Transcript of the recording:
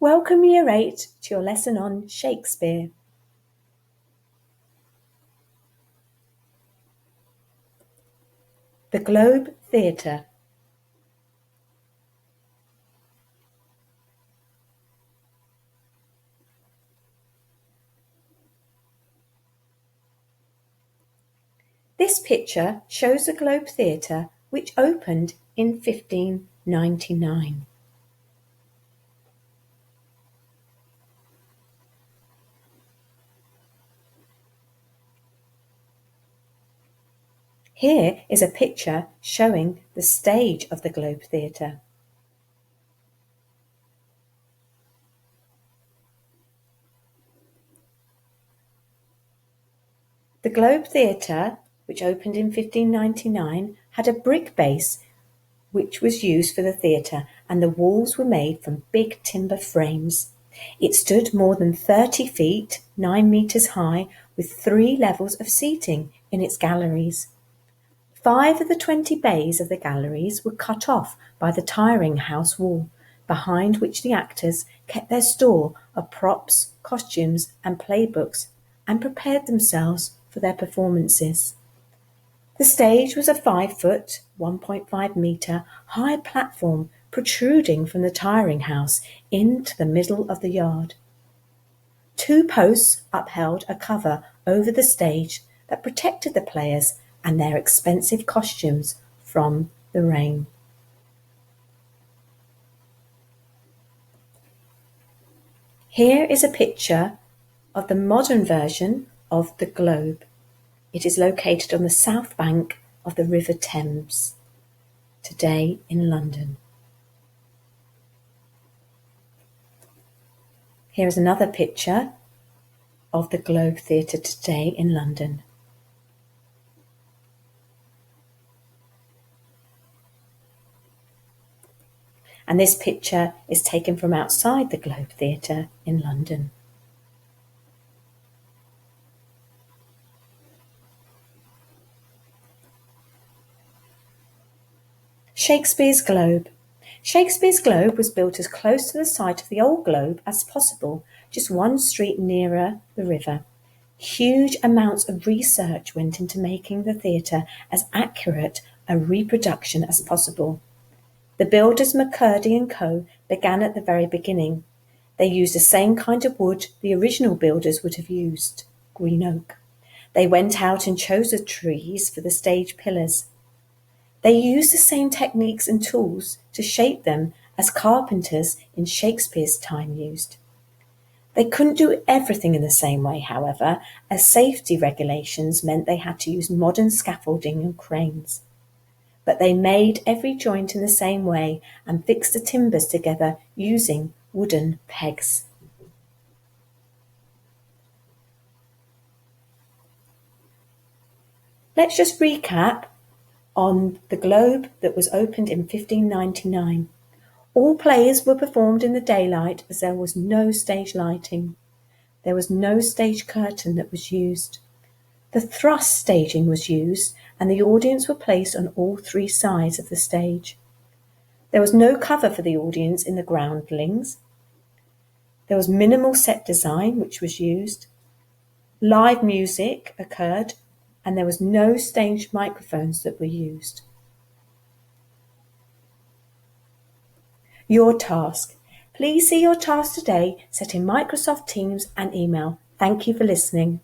Welcome Year 8 to your lesson on Shakespeare. The Globe Theatre. This picture shows the Globe Theatre, which opened in 1599. Here is a picture showing the stage of the Globe Theatre. The Globe Theatre, which opened in 1599, had a brick base which was used for the theatre, and the walls were made from big timber frames. It stood more than 30 feet, 9 metres high, with 3 levels of seating in its galleries. 5 of the 20 bays of the galleries were cut off by the tiring house wall, behind which the actors kept their store of props, costumes, and playbooks, and prepared themselves for their performances. The stage was a 5-foot, 1.5 metre high platform protruding from the tiring house into the middle of the yard. 2 posts upheld a cover over the stage that protected the players and their expensive costumes from the rain. Here is a picture of the modern version of the Globe. It is located on the south bank of the River Thames, today in London. Here is another picture of the Globe Theatre today in London. And this picture is taken from outside the Globe Theatre in London. Shakespeare's Globe. Shakespeare's Globe was built as close to the site of the old Globe as possible, just one street nearer the river. Huge amounts of research went into making the theatre as accurate a reproduction as possible. The builders McCurdy and Co. began at the very beginning. They used the same kind of wood the original builders would have used, green oak. They went out and chose the trees for the stage pillars. They used the same techniques and tools to shape them as carpenters in Shakespeare's time used. They couldn't do everything in the same way, however, as safety regulations meant they had to use modern scaffolding and cranes. But they made every joint in the same way and fixed the timbers together using wooden pegs. Let's just recap on the Globe that was opened in 1599. All plays were performed in the daylight as there was no stage lighting. There was no stage curtain that was used. The thrust staging was used, and the audience were placed on all 3 sides of the stage. There was no cover for the audience in the groundlings. There was minimal set design which was used. Live music occurred, and there was no stage microphones that were used. Your task. Please see your task today set in Microsoft Teams and email. Thank you for listening.